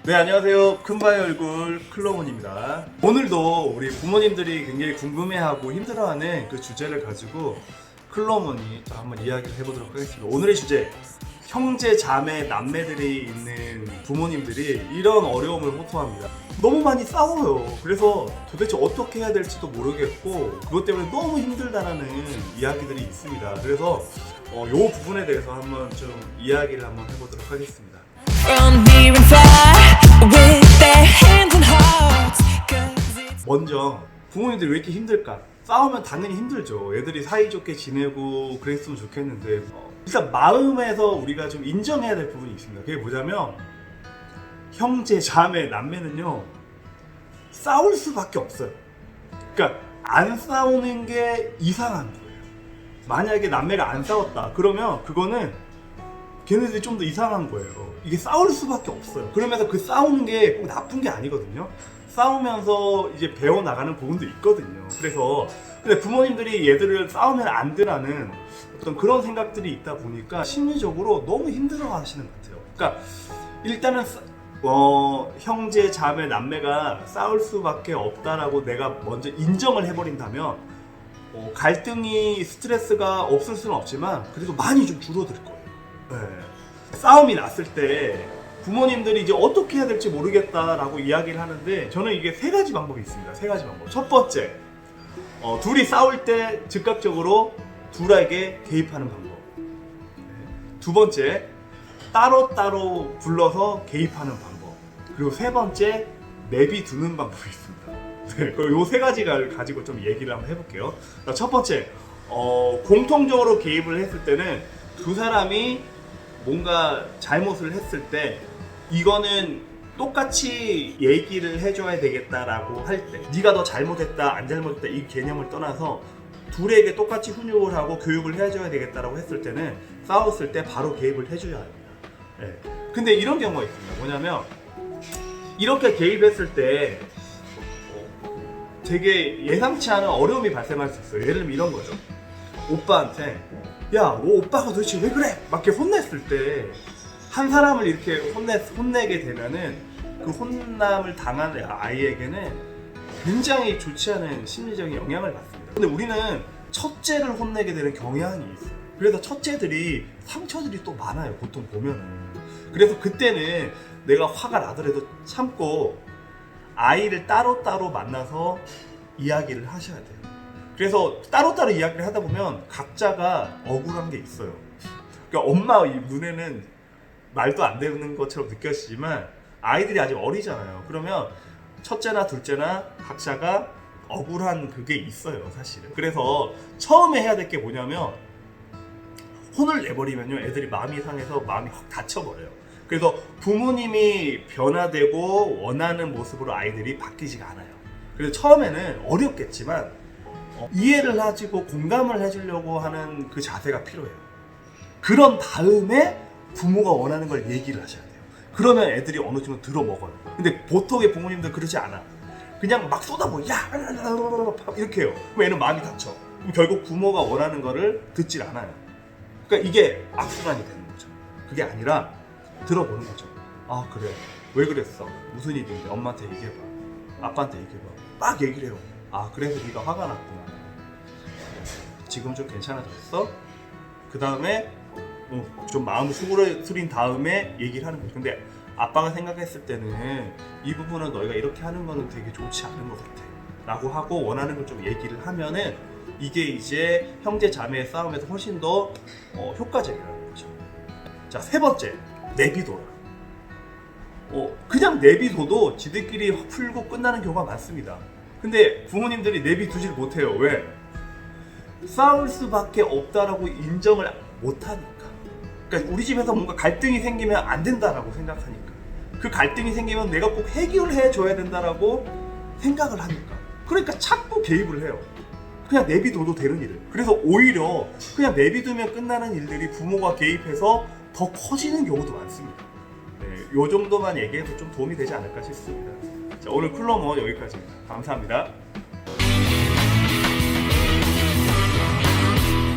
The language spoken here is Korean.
네, 안녕하세요. 큰바의 얼굴 클로몬입니다. 오늘도 우리 부모님들이 굉장히 궁금해하고 힘들어하는 그 주제를 가지고 클로몬이 한번 이야기를 해보도록 하겠습니다. 오늘의 주제, 형제, 자매, 남매들이 있는 부모님들이 이런 어려움을 호소합니다. 너무 많이 싸워요. 그래서 도대체 어떻게 해야 될지도 모르겠고 그것 때문에 너무 힘들다라는 이야기들이 있습니다. 그래서 이 부분에 대해서 한번 좀 이야기를 한번 해보도록 하겠습니다. 먼저 부모님들이 왜 이렇게 힘들까? 싸우면 당연히 힘들죠. 애들이 사이좋게 지내고 그랬으면 좋겠는데 일단 마음에서 우리가 좀 인정해야 될 부분이 있습니다. 그게 뭐냐면 형제, 자매, 남매는요 싸울 수밖에 없어요. 그러니까 안 싸우는 게 이상한 거예요. 만약에 남매가 안 싸웠다 그러면 그거는 걔네들이 좀 더 이상한 거예요. 이게 싸울 수밖에 없어요. 그러면서 그 싸우는 게 꼭 나쁜 게 아니거든요. 싸우면서 이제 배워나가는 부분도 있거든요. 그래서 근데 부모님들이 얘들을 싸우면 안 되라는 어떤 그런 생각들이 있다 보니까 심리적으로 너무 힘들어 하시는 것 같아요. 그러니까 일단은 형제, 자매, 남매가 싸울 수밖에 없다라고 내가 먼저 인정을 해버린다면 갈등이 스트레스가 없을 수는 없지만 그래도 많이 좀 줄어들 거예요. 네. 싸움이 났을 때 부모님들이 이제 어떻게 해야 될지 모르겠다라고 이야기를 하는데 저는 이게 세 가지 방법이 있습니다. 세 가지 방법. 첫 번째, 둘이 싸울 때 즉각적으로 둘에게 개입하는 방법. 두 번째, 따로따로 불러서 개입하는 방법. 그리고 세 번째, 내비두는 방법이 있습니다. 네, 요 세 가지를 가지고 좀 얘기를 한번 해볼게요. 첫 번째, 공통적으로 개입을 했을 때는 두 사람이 뭔가 잘못을 했을 때 이거는 똑같이 얘기를 해줘야 되겠다라고 할 때 네가 더 잘못했다 안 잘못했다 이 개념을 떠나서 둘에게 똑같이 훈육을 하고 교육을 해줘야 되겠다라고 했을 때는 싸웠을 때 바로 개입을 해줘야 합니다. 네. 근데 이런 경우가 있습니다. 뭐냐면 이렇게 개입했을 때 되게 예상치 않은 어려움이 발생할 수 있어요. 예를 들면 이런 거죠. 오빠한테 야, 너 오빠가 도대체 왜 그래? 막 이렇게 혼냈을 때 한 사람을 이렇게 혼내게 되면은 그 혼남을 당한 아이에게는 굉장히 좋지 않은 심리적인 영향을 받습니다. 근데 우리는 첫째를 혼내게 되는 경향이 있어요. 그래서 첫째들이 상처들이 또 많아요. 보통 보면은. 그래서 그때는 내가 화가 나더라도 참고 아이를 따로따로 만나서 이야기를 하셔야 돼요. 그래서 따로따로 이야기를 하다 보면 각자가 억울한 게 있어요. 그러니까 엄마 눈에는 말도 안 되는 것처럼 느껴지지만 아이들이 아직 어리잖아요. 그러면 첫째나 둘째나 각자가 억울한 그게 있어요, 사실은. 그래서 처음에 해야 될 게 뭐냐면 혼을 내버리면요, 애들이 마음이 상해서 마음이 확 다쳐버려요. 그래서 부모님이 변화되고 원하는 모습으로 아이들이 바뀌지가 않아요. 그래서 처음에는 어렵겠지만 이해를 하시고 공감을 해주려고 하는 그 자세가 필요해요. 그런 다음에 부모가 원하는 걸 얘기를 하셔야 돼요. 그러면 애들이 어느 정도 들어먹어요. 근데 보통의 부모님들 그러지 않아. 그냥 막 쏟아부어. 야! 이렇게 해요. 그럼 애는 마음이 다쳐. 그럼 결국 부모가 원하는 거를 듣질 않아요. 그러니까 이게 악순환이 되는 거죠. 그게 아니라 들어보는 거죠. 아, 그래. 왜 그랬어? 무슨 일인데? 엄마한테 얘기해봐. 아빠한테 얘기해봐. 막 얘기를 해요. 아, 그래서 네가 화가 났구나. 지금 좀 괜찮아졌어? 그 다음에 좀 마음을 수그린 다음에 얘기를 하는 거죠. 근데 아빠가 생각했을 때는 이 부분은 너희가 이렇게 하는 거는 되게 좋지 않은 것 같아 라고 하고 원하는 걸 좀 얘기를 하면은 이게 이제 형제 자매의 싸움에서 훨씬 더 효과적이라는 거죠. 자, 세 번째, 내비둬라. 그냥 내비둬도 지들끼리 풀고 끝나는 경우가 많습니다. 근데 부모님들이 내비두질 못해요. 왜? 싸울 수밖에 없다라고 인정을 못하니까. 그러니까 우리 집에서 뭔가 갈등이 생기면 안 된다라고 생각하니까. 그 갈등이 생기면 내가 꼭 해결해 줘야 된다라고 생각을 하니까. 그러니까 자꾸 개입을 해요. 그냥 내비둬도 되는 일을. 그래서 오히려 그냥 내비두면 끝나는 일들이 부모가 개입해서 더 커지는 경우도 많습니다. 네, 요 정도만 얘기해도 좀 도움이 되지 않을까 싶습니다. 자, 오늘 클로몬 여기까지입니다. 감사합니다.